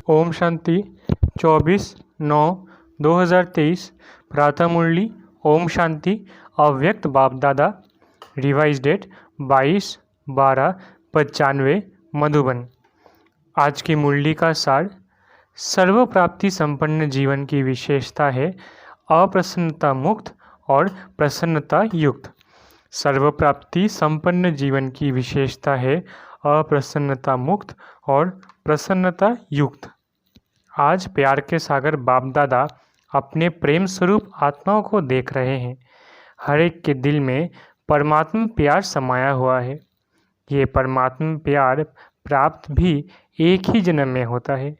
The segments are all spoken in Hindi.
ओम शांति 24/9/2023 प्रातः मुरली ओम शांति अव्यक्त बाप दादा रिवाइज डेट 22/12/95 मधुबन। आज की मुरली का सार सर्व प्राप्ति संपन्न जीवन की विशेषता है अप्रसन्नता मुक्त और प्रसन्नता युक्त। सर्व प्राप्ति संपन्न जीवन की विशेषता है अप्रसन्नता मुक्त और प्रसन्नता युक्त। आज प्यार के सागर बाप दादा अपने प्रेम स्वरूप आत्माओं को देख रहे हैं। हर एक के दिल में परमात्मा प्यार समाया हुआ है। ये परमात्मा प्यार प्राप्त भी एक ही जन्म में होता है।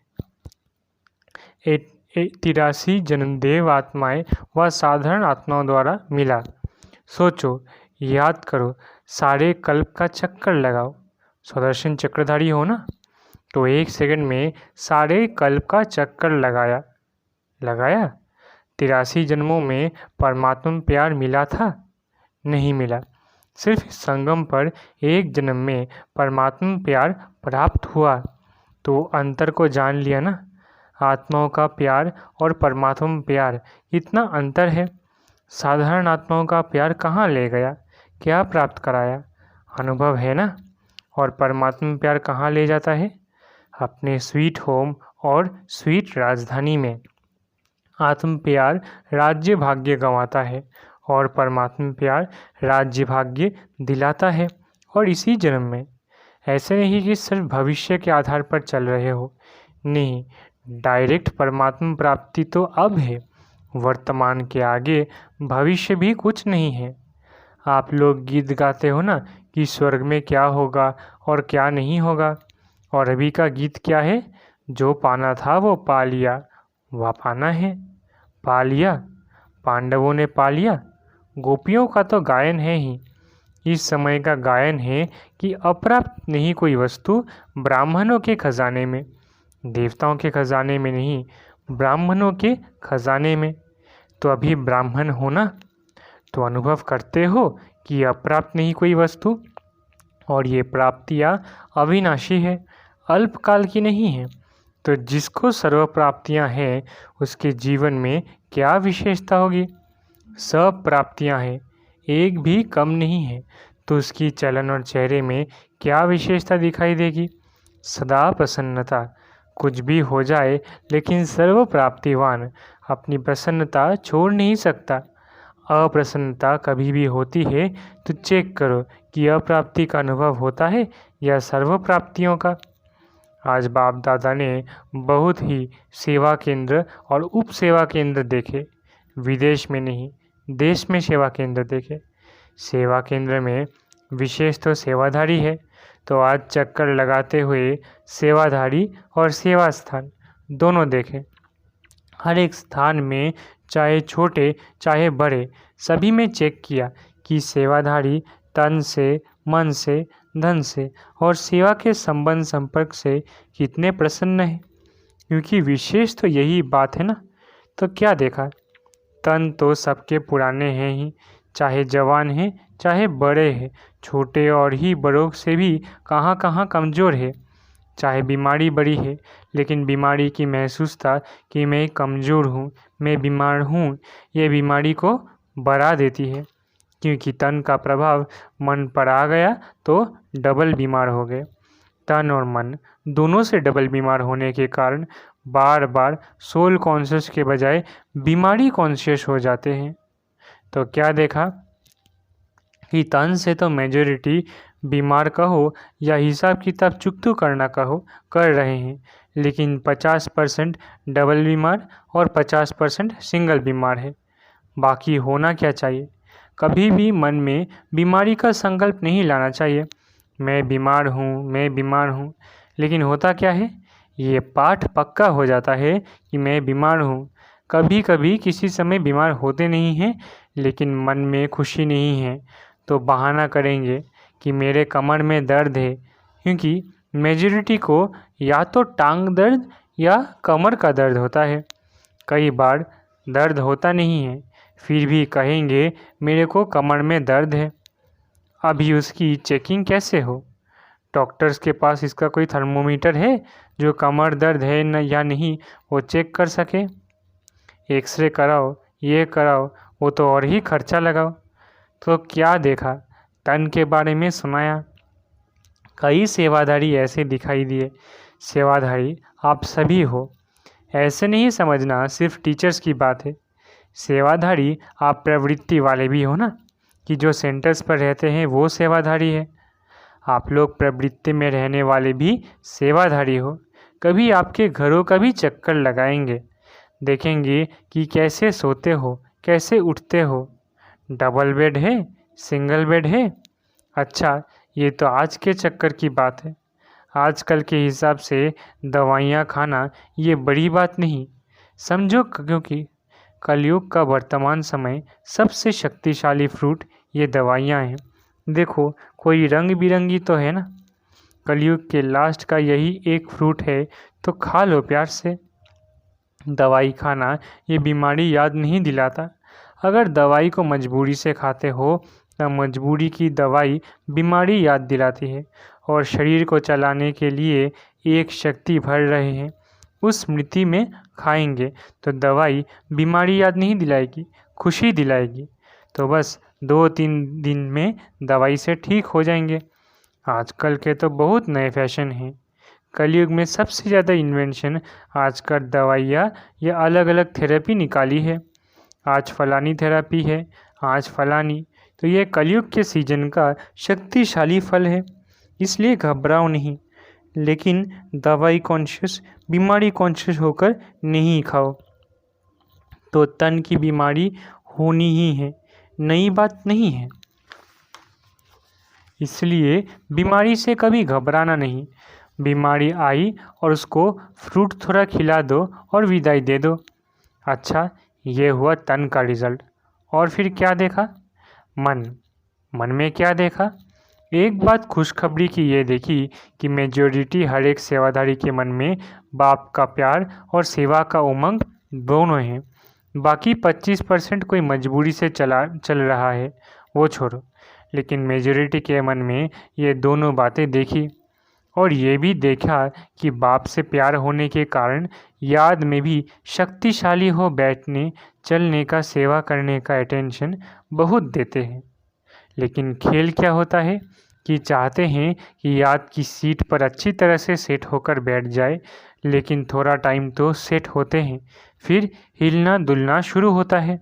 83 जन्मदेव आत्माएं व साधारण आत्माओं द्वारा मिला। सोचो, याद करो, सारे कल्प का चक्कर लगाओ। सुदर्शन चक्रधारी हो ना, तो 1 सेकंड में सारे कल्प का चक्कर लगाया 83 जन्मों में परमात्मा प्यार मिला था? नहीं मिला। सिर्फ संगम पर एक जन्म में परमात्मा प्यार प्राप्त हुआ। तो अंतर को जान लिया ना। आत्माओं का प्यार और परमात्मा प्यार इतना अंतर है। साधारण आत्माओं का प्यार कहाँ ले गया, क्या प्राप्त कराया? अनुभव है ना। और परमात्मा प्यार कहाँ ले जाता है? अपने स्वीट होम और स्वीट राजधानी में। आत्म प्यार राज्य भाग्य गंवाता है और परमात्मा प्यार राज्य भाग्य दिलाता है, और इसी जन्म में। ऐसे नहीं कि सिर्फ भविष्य के आधार पर चल रहे हो, नहीं, डायरेक्ट परमात्मा प्राप्ति तो अब है। वर्तमान के आगे भविष्य भी कुछ नहीं है। आप लोग गीत गाते हो ना कि स्वर्ग में क्या होगा और क्या नहीं होगा, और अभी का गीत क्या है? जो पाना था वो पा लिया, वह पाना है, पा लिया। पांडवों ने पा लिया। गोपियों का तो गायन है ही। इस समय का गायन है कि अप्राप्त नहीं कोई वस्तु ब्राह्मणों के खजाने में, देवताओं के खजाने में नहीं, ब्राह्मणों के खजाने में। तो अभी ब्राह्मण हो ना, तो अनुभव करते हो कि अप्राप्त नहीं कोई वस्तु, और ये प्राप्तियाँ अविनाशी है, अल्पकाल की नहीं है। तो जिसको सर्व प्राप्तियाँ हैं उसके जीवन में क्या विशेषता होगी? सब प्राप्तियाँ हैं, एक भी कम नहीं है। तो उसकी चलन और चेहरे में क्या विशेषता दिखाई देगी? सदा प्रसन्नता। कुछ भी हो जाए लेकिन सर्व प्राप्तिवान अपनी प्रसन्नता छोड़ नहीं सकता। अप्रसन्नता कभी भी होती है तो चेक करो कि अप्राप्ति का अनुभव होता है या सर्व प्राप्तियों का। आज बाप दादा ने बहुत ही सेवा केंद्र और उप सेवा केंद्र देखे। विदेश में नहीं, देश में सेवा केंद्र देखे। सेवा केंद्र में विशेष तो सेवाधारी है, तो आज चक्कर लगाते हुए सेवाधारी और सेवा स्थान दोनों देखे। हर एक स्थान में, चाहे छोटे चाहे बड़े, सभी में चेक किया कि सेवाधारी तन से, मन से, धन से और सेवा के संबंध संपर्क से कितने प्रसन्न हैं। क्योंकि विशेष तो यही बात है ना। तो क्या देखा? तन तो सबके पुराने हैं ही, चाहे जवान हैं चाहे बड़े हैं, छोटे और ही बड़ों से भी कहाँ कहाँ कमज़ोर है। चाहे बीमारी बड़ी है, लेकिन बीमारी की महसूसता कि मैं कमज़ोर हूँ, मैं बीमार हूँ, ये बीमारी को बढ़ा देती है। क्योंकि तन का प्रभाव मन पर आ गया तो डबल बीमार हो गए। तन और मन दोनों से डबल बीमार होने के कारण बार बार सोल कॉन्शियस के बजाय बीमारी कॉन्शियस हो जाते हैं। तो क्या देखा कि तन से तो मेजॉरिटी बीमार कहो या हिसाब किताब चुकतू करना कहो कर रहे हैं, लेकिन 50% डबल बीमार और 50% सिंगल बीमार है। बाकी होना क्या चाहिए? कभी भी मन में बीमारी का संकल्प नहीं लाना चाहिए। मैं बीमार हूँ, मैं बीमार हूँ। लेकिन होता क्या है? ये पाठ पक्का हो जाता है कि मैं बीमार हूँ। कभी कभी किसी समय बीमार होते नहीं हैं, लेकिन मन में खुशी नहीं है, तो बहाना करेंगे कि मेरे कमर में दर्द है। क्योंकि मेजॉरिटी को या तो टांग दर्द या कमर का दर्द होता है। कई बार दर्द होता नहीं है, फिर भी कहेंगे मेरे को कमर में दर्द है। अभी उसकी चेकिंग कैसे हो? डॉक्टर्स के पास इसका कोई थर्मोमीटर है जो कमर दर्द है न या नहीं वो चेक कर सके? एक्सरे कराओ, ये कराओ, वो तो और ही खर्चा लगाओ। तो क्या देखा, तन के बारे में सुनाया। कई सेवाधारी ऐसे दिखाई दिए। सेवाधारी आप सभी हो, ऐसे नहीं समझना सिर्फ टीचर्स की बात है। सेवाधारी आप प्रवृत्ति वाले भी हो ना, कि जो सेंटर्स पर रहते हैं वो सेवाधारी है। आप लोग प्रवृत्ति में रहने वाले भी सेवाधारी हो। कभी आपके घरों का भी चक्कर लगाएंगे, देखेंगे कि कैसे सोते हो, कैसे उठते हो। डबल बेड है, सिंगल बेड है? अच्छा, ये तो आज के चक्कर की बात है। आजकल के हिसाब से दवाइयाँ खाना ये बड़ी बात नहीं समझो, क्योंकि कलयुग का वर्तमान समय सबसे शक्तिशाली फ्रूट ये दवाइयाँ हैं। देखो, कोई रंग बिरंगी तो है ना। कलयुग के लास्ट का यही एक फ्रूट है, तो खा लो प्यार से। दवाई खाना ये बीमारी याद नहीं दिलाता। अगर दवाई को मजबूरी से खाते हो तो मजबूरी की दवाई बीमारी याद दिलाती है। और शरीर को चलाने के लिए एक शक्ति भर रहे हैं, उस स्मृति में खाएंगे तो दवाई बीमारी याद नहीं दिलाएगी, खुशी दिलाएगी। तो बस 2-3 दिन में दवाई से ठीक हो जाएंगे। आजकल के तो बहुत नए फैशन हैं। कलयुग में सबसे ज़्यादा इन्वेंशन आजकल दवाइयाँ या अलग अलग थेरेपी निकाली है। आज फलानी थेरेपी है, आज फलानी। तो ये कलयुग के सीजन का शक्तिशाली फल है, इसलिए घबराओ नहीं। लेकिन दवाई कॉन्शियस, बीमारी कॉन्शियस होकर नहीं खाओ तो तन की बीमारी होनी ही है, नई बात नहीं है। इसलिए बीमारी से कभी घबराना नहीं। बीमारी आई और उसको फ्रूट थोड़ा खिला दो और विदाई दे दो। अच्छा, ये हुआ तन का रिज़ल्ट। और फिर क्या देखा? मन में क्या देखा? एक बात खुशखबरी की ये देखी कि मेजॉरिटी हर एक सेवाधारी के मन में बाप का प्यार और सेवा का उमंग दोनों हैं। बाकी 25% कोई मजबूरी से चल रहा है, वो छोड़ो। लेकिन मेजॉरिटी के मन में ये दोनों बातें देखी। और ये भी देखा कि बाप से प्यार होने के कारण याद में भी शक्तिशाली हो बैठने, चलने का, सेवा करने का अटेंशन बहुत देते हैं। लेकिन खेल क्या होता है कि चाहते हैं कि याद की सीट पर अच्छी तरह से सेट होकर बैठ जाए, लेकिन थोड़ा टाइम तो सेट होते हैं, फिर हिलना डुलना शुरू होता है।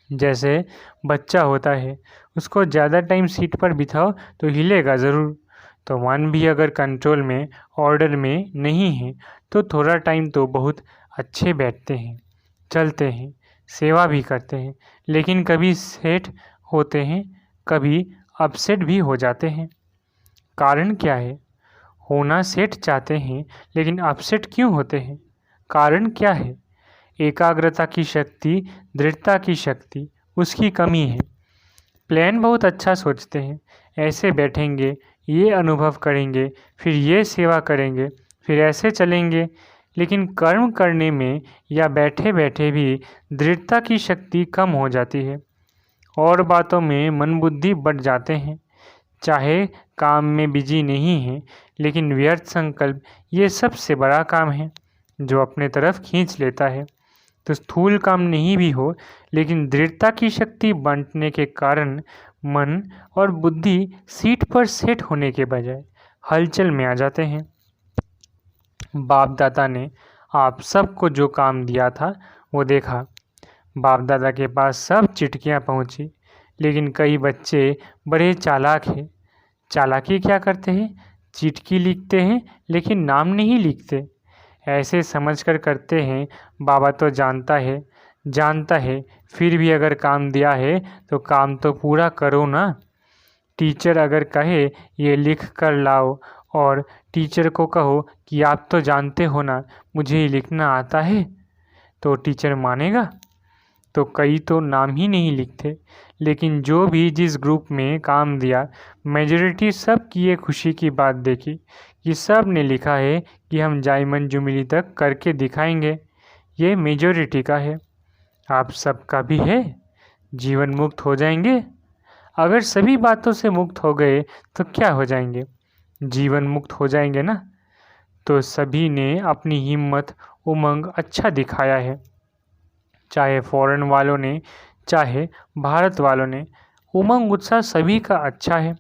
जैसे बच्चा होता है, उसको ज़्यादा टाइम सीट पर बिठाओ तो हिलेगा ज़रूर। तो मन भी अगर कंट्रोल में, ऑर्डर में नहीं है तो थोड़ा टाइम तो बहुत अच्छे बैठते हैं, चलते हैं, सेवा भी करते हैं। लेकिन कभी सेट होते हैं, कभी अपसेट भी हो जाते हैं। कारण क्या है? होना सेट चाहते हैं लेकिन अपसेट क्यों होते हैं? कारण क्या है? एकाग्रता की शक्ति, दृढ़ता की शक्ति, उसकी कमी है। प्लान बहुत अच्छा सोचते हैं, ऐसे बैठेंगे, ये अनुभव करेंगे, फिर ये सेवा करेंगे, फिर ऐसे चलेंगे। लेकिन कर्म करने में या बैठे बैठे भी दृढ़ता की शक्ति कम हो जाती है और बातों में मन बुद्धि बढ़ जाते हैं। चाहे काम में बिजी नहीं है, लेकिन व्यर्थ संकल्प ये सबसे बड़ा काम है जो अपने तरफ खींच लेता है। तो स्थूल काम नहीं भी हो, लेकिन दृढ़ता की शक्ति बांटने के कारण मन और बुद्धि सीट पर सेट होने के बजाय हलचल में आ जाते हैं। बाप दादा ने आप सबको जो काम दिया था वो देखा। बाप दादा के पास सब चिट्ठियाँ पहुँची, लेकिन कई बच्चे बड़े चालाक हैं। चालाकी क्या करते हैं? चिट्ठी लिखते हैं लेकिन नाम नहीं लिखते। ऐसे समझकर करते हैं बाबा तो जानता है, फिर भी अगर काम दिया है तो काम तो पूरा करो ना। टीचर अगर कहे ये लिख कर लाओ और टीचर को कहो कि आप तो जानते हो ना मुझे ये लिखना आता है, तो टीचर मानेगा? तो कई तो नाम ही नहीं लिखते। लेकिन जो भी जिस ग्रुप में काम दिया, मेजॉरिटी सब की ये खुशी की बात देखी कि सब ने लिखा है कि हम जायमन जुमिली तक करके दिखाएंगे। ये मेजॉरिटी का है। आप सबका भी है। जीवन मुक्त हो जाएंगे। अगर सभी बातों से मुक्त हो गए तो क्या हो जाएंगे? जीवन मुक्त हो जाएंगे ना। तो सभी ने अपनी हिम्मत उमंग अच्छा दिखाया है, चाहे फॉरेन वालों ने चाहे भारत वालों ने। उमंग उत्साह सभी का अच्छा है।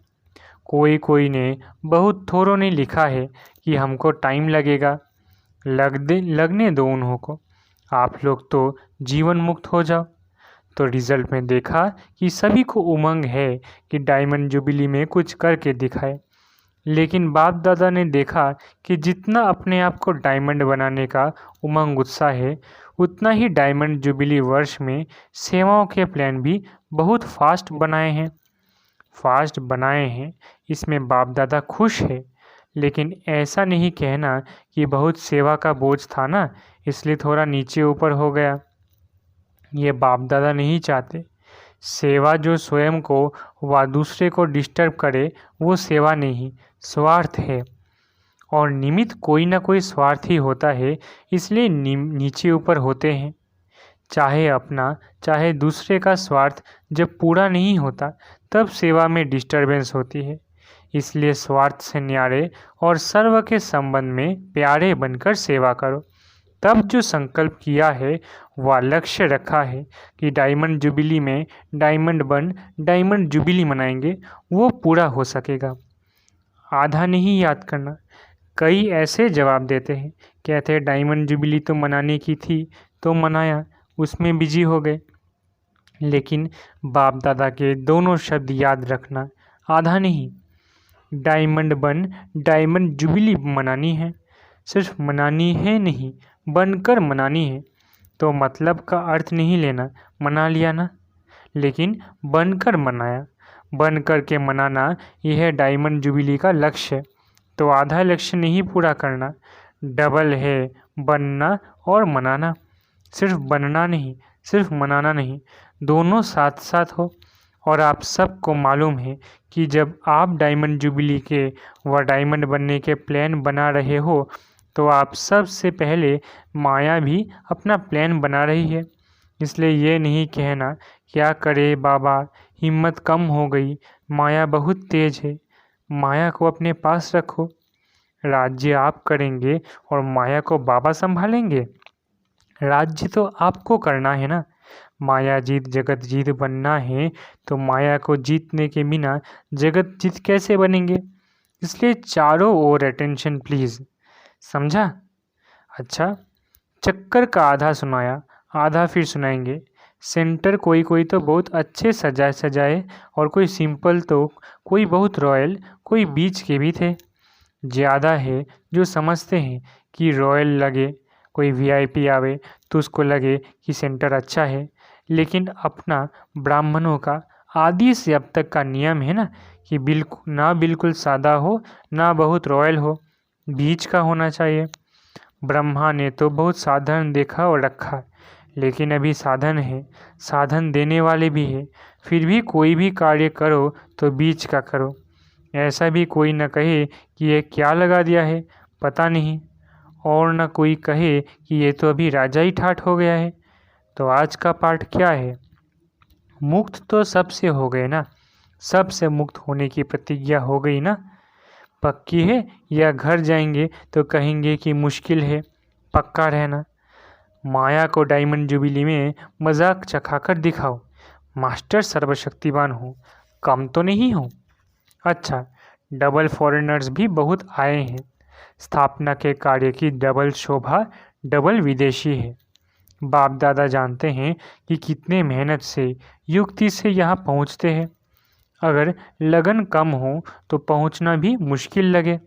कोई कोई ने बहुत थोरों ने लिखा है कि हमको टाइम लगेगा। लगने दो उन्हों को, आप लोग तो जीवन मुक्त हो जाओ। तो रिजल्ट में देखा कि सभी को उमंग है कि डायमंड जुबली में कुछ करके दिखाए। लेकिन बाप दादा ने देखा कि जितना अपने आप को डायमंड बनाने का उमंग उत्साह है, उतना ही डायमंड जुबली वर्ष में सेवाओं के प्लान भी बहुत फास्ट बनाए हैं। इसमें बाप दादा खुश है। लेकिन ऐसा नहीं कहना कि बहुत सेवा का बोझ था ना, इसलिए थोड़ा नीचे ऊपर हो गया। ये बाप दादा नहीं चाहते। सेवा जो स्वयं को व दूसरे को डिस्टर्ब करे वो सेवा नहीं, स्वार्थ है। और निमित्त कोई ना कोई स्वार्थ ही होता है, इसलिए नीचे ऊपर होते हैं। चाहे अपना चाहे दूसरे का स्वार्थ जब पूरा नहीं होता, तब सेवा में डिस्टरबेंस होती है। इसलिए स्वार्थ से न्यारे और सर्व के संबंध में प्यारे बनकर सेवा करो। तब जो संकल्प किया है वह लक्ष्य रखा है कि डायमंड जुबली में डायमंड जुबली मनाएंगे, वो पूरा हो सकेगा। आधा नहीं याद करना। कई ऐसे जवाब देते हैं, कहते हैं डायमंड जुबली तो मनाने की थी तो मनाया, उसमें बिजी हो गए। लेकिन बाप दादा के दोनों शब्द याद रखना, आधा नहीं। डायमंड जुबली मनानी है, सिर्फ मनानी है नहीं, बनकर मनानी है। तो मतलब का अर्थ नहीं लेना, मना लिया ना, लेकिन बनकर मनाया। बन कर के मनाना, यह डायमंड जुबली का लक्ष्य। तो आधा लक्ष्य नहीं पूरा करना, डबल है बनना और मनाना। सिर्फ बनना नहीं, सिर्फ मनाना नहीं, दोनों साथ साथ हो। और आप सबको मालूम है कि जब आप डायमंड जुबली के व डायमंड बनने के प्लान बना रहे हो, तो आप सबसे पहले माया भी अपना प्लान बना रही है। इसलिए ये नहीं कहना क्या करे बाबा, हिम्मत कम हो गई, माया बहुत तेज है। माया को अपने पास रखो। राज्य आप करेंगे और माया को बाबा संभालेंगे। राज्य तो आपको करना है ना। माया जीत जगत जीत बनना है, तो माया को जीतने के बिना जगत जीत कैसे बनेंगे। इसलिए चारों ओर अटेंशन प्लीज़, समझा। अच्छा, चक्कर का आधा सुनाया, आधा फिर सुनाएंगे। सेंटर कोई कोई तो बहुत अच्छे सजाए और कोई सिंपल, तो कोई बहुत रॉयल, कोई बीच के भी थे। ज़्यादा है जो समझते हैं कि रॉयल लगे, कोई वीआईपी आवे तो उसको लगे कि सेंटर अच्छा है। लेकिन अपना ब्राह्मणों का आदि से अब तक का नियम है ना कि बिल्कुल सादा हो, ना बहुत रॉयल हो, बीच का होना चाहिए। ब्रह्मा ने तो बहुत साधन देखा और रखा, लेकिन अभी साधन है, साधन देने वाले भी है। फिर भी कोई भी कार्य करो तो बीच का करो। ऐसा भी कोई न कहे कि ये क्या लगा दिया है, पता नहीं। और न कोई कहे कि ये तो अभी राजा ही ठाठ हो गया है। तो आज का पाठ क्या है? मुक्त तो सबसे हो गए ना, सबसे मुक्त होने की प्रतिज्ञा हो गई ना। पक्की है या घर जाएंगे तो कहेंगे कि मुश्किल है, पक्का रहना। माया को डायमंड जुबली में मजाक चखाकर दिखाओ, मास्टर सर्वशक्तिवान हो, कम तो नहीं हो। अच्छा, डबल फॉरेनर्स भी बहुत आए हैं। स्थापना के कार्य की डबल शोभा, डबल विदेशी है। बाप दादा जानते हैं कि कितने मेहनत से, युक्ति से यहाँ पहुँचते हैं। अगर लगन कम हो तो पहुँचना भी मुश्किल लगे।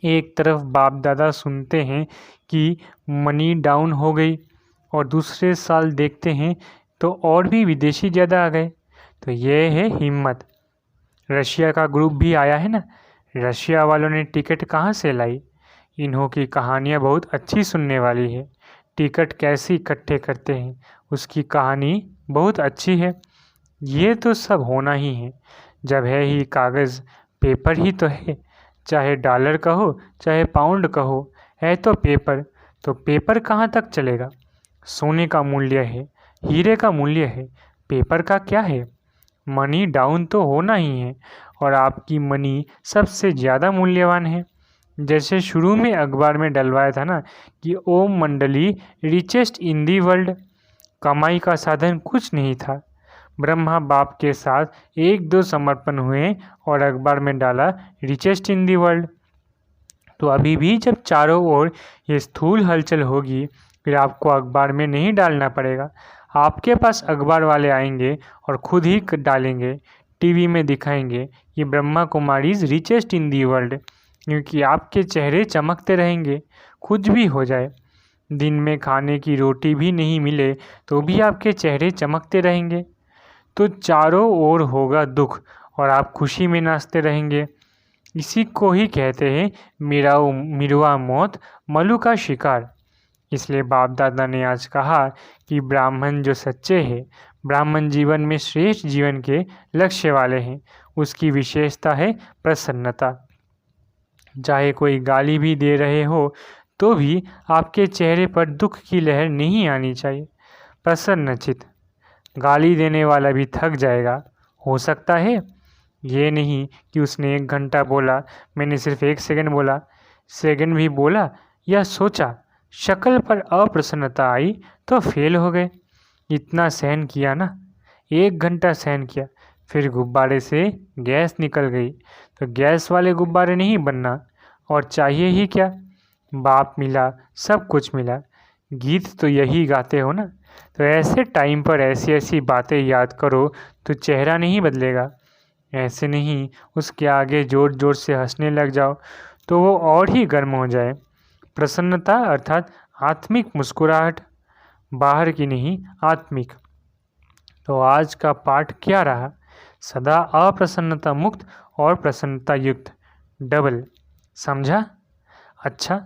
एक तरफ बाप दादा सुनते हैं कि मनी डाउन हो गई, और दूसरे साल देखते हैं तो और भी विदेशी ज़्यादा आ गए। तो ये है हिम्मत। रशिया का ग्रुप भी आया है ना। रशिया वालों ने टिकट कहाँ से लाई? इन्हों की कहानियाँ बहुत अच्छी सुनने वाली है। टिकट कैसे इकट्ठे करते हैं, उसकी कहानी बहुत अच्छी है। ये तो सब होना ही है, जब है ही कागज़, पेपर ही तो है। चाहे डॉलर कहो चाहे पाउंड कहो, है तो पेपर। तो पेपर कहाँ तक चलेगा? सोने का मूल्य है, हीरे का मूल्य है, पेपर का क्या है? मनी डाउन तो होना ही है। और आपकी मनी सबसे ज़्यादा मूल्यवान है। जैसे शुरू में अखबार में डलवाया था ना कि ओम मंडली रिचेस्ट इन दी वर्ल्ड। कमाई का साधन कुछ नहीं था। ब्रह्मा बाप के साथ एक दो समर्पण हुए और अखबार में डाला रिचेस्ट इन दी वर्ल्ड। तो अभी भी जब चारों ओर ये स्थूल हलचल होगी, फिर आपको अखबार में नहीं डालना पड़ेगा। आपके पास अखबार वाले आएंगे और खुद ही डालेंगे, टीवी में दिखाएंगे कि Brahma Kumaris richest in the world, क्योंकि आपके चेहरे चमकते रहेंगे। कुछ भी हो जाए, दिन में खाने की रोटी भी नहीं मिले तो भी आपके चेहरे चमकते रहेंगे। तो चारों ओर होगा दुख और आप खुशी में नाचते रहेंगे। इसी को ही कहते हैं मिरवा मौत मलु का शिकार। इसलिए बाप दादा ने आज कहा कि ब्राह्मण जो सच्चे हैं, ब्राह्मण जीवन में श्रेष्ठ जीवन के लक्ष्य वाले हैं, उसकी विशेषता है प्रसन्नता। चाहे कोई गाली भी दे रहे हो तो भी आपके चेहरे पर दुख की लहर नहीं आनी चाहिए। प्रसन्नचित। गाली देने वाला भी थक जाएगा, हो सकता है ये नहीं कि उसने 1 घंटा बोला, मैंने सिर्फ 1 सेकंड बोला, सेकंड भी बोला या सोचा, शक्ल पर अप्रसन्नता आई तो फेल हो गए। इतना सहन किया ना, 1 घंटा सहन किया, फिर गुब्बारे से गैस निकल गई तो गैस वाले गुब्बारे नहीं बनना। और चाहिए ही क्या, बाप मिला, सब कुछ मिला। गीत तो यही गाते हो ना। तो ऐसे टाइम पर ऐसी ऐसी बातें याद करो तो चेहरा नहीं बदलेगा। ऐसे नहीं उसके आगे जोर जोर से हंसने लग जाओ तो वो और ही गर्म हो जाए। प्रसन्नता अर्थात आत्मिक मुस्कुराहट, बाहर की नहीं, आत्मिक। तो आज का पाठ क्या रहा? सदा अप्रसन्नता मुक्त और प्रसन्नता युक्त, डबल। समझा? अच्छा,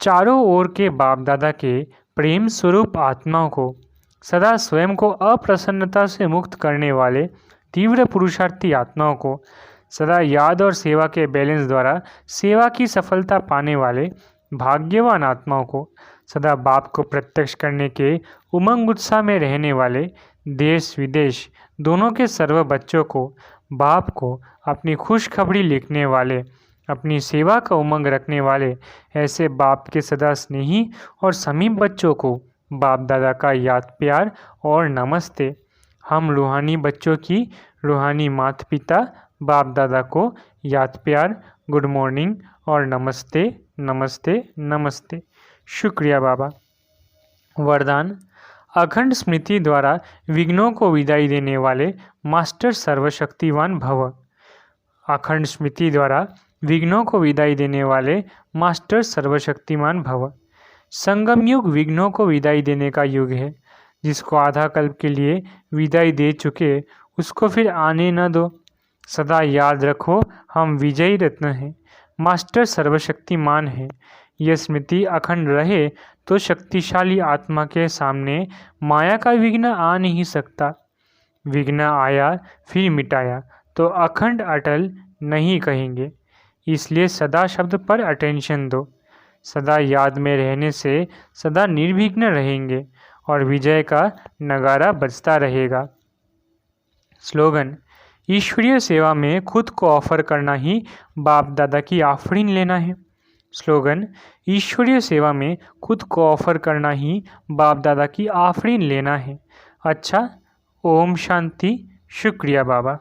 चारों ओर के बाप दादा के प्रेम स्वरूप आत्माओं को, सदा स्वयं को अप्रसन्नता से मुक्त करने वाले तीव्र पुरुषार्थी आत्माओं को, सदा याद और सेवा के बैलेंस द्वारा सेवा की सफलता पाने वाले भाग्यवान आत्माओं को, सदा बाप को प्रत्यक्ष करने के उमंग उत्साह में रहने वाले देश विदेश दोनों के सर्व बच्चों को, बाप को अपनी खुशखबरी लिखने वाले, अपनी सेवा का उमंग रखने वाले ऐसे बाप के सदा स्नेही और समीप बच्चों को बाप दादा का याद प्यार और नमस्ते। हम रूहानी बच्चों की रूहानी माता पिता बाप दादा को याद प्यार, गुड मॉर्निंग और नमस्ते नमस्ते नमस्ते। शुक्रिया बाबा। वरदान। अखंड स्मृति द्वारा विघ्नों को विदाई देने वाले मास्टर सर्वशक्तिवान भव। अखंड स्मृति द्वारा विघ्नों को विदाई देने वाले मास्टर सर्वशक्तिमान भव। संगम युग विघ्नों को विदाई देने का युग है। जिसको आधा कल्प के लिए विदाई दे चुके उसको फिर आने न दो। सदा याद रखो, हम विजयी रत्न हैं, मास्टर सर्वशक्तिमान हैं। यह स्मृति अखंड रहे तो शक्तिशाली आत्मा के सामने माया का विघ्न आ नहीं सकता। विघ्न आया फिर मिटाया तो अखंड अटल नहीं कहेंगे। इसलिए सदा शब्द पर अटेंशन दो। सदा याद में रहने से सदा निर्विघ्न रहेंगे और विजय का नगारा बजता रहेगा। स्लोगन। ईश्वरीय सेवा में खुद को ऑफर करना ही बाप दादा की आफरीन लेना है। स्लोगन। ईश्वरीय सेवा में खुद को ऑफर करना ही बाप दादा की आफरीन लेना है। अच्छा, ओम शांति। शुक्रिया बाबा।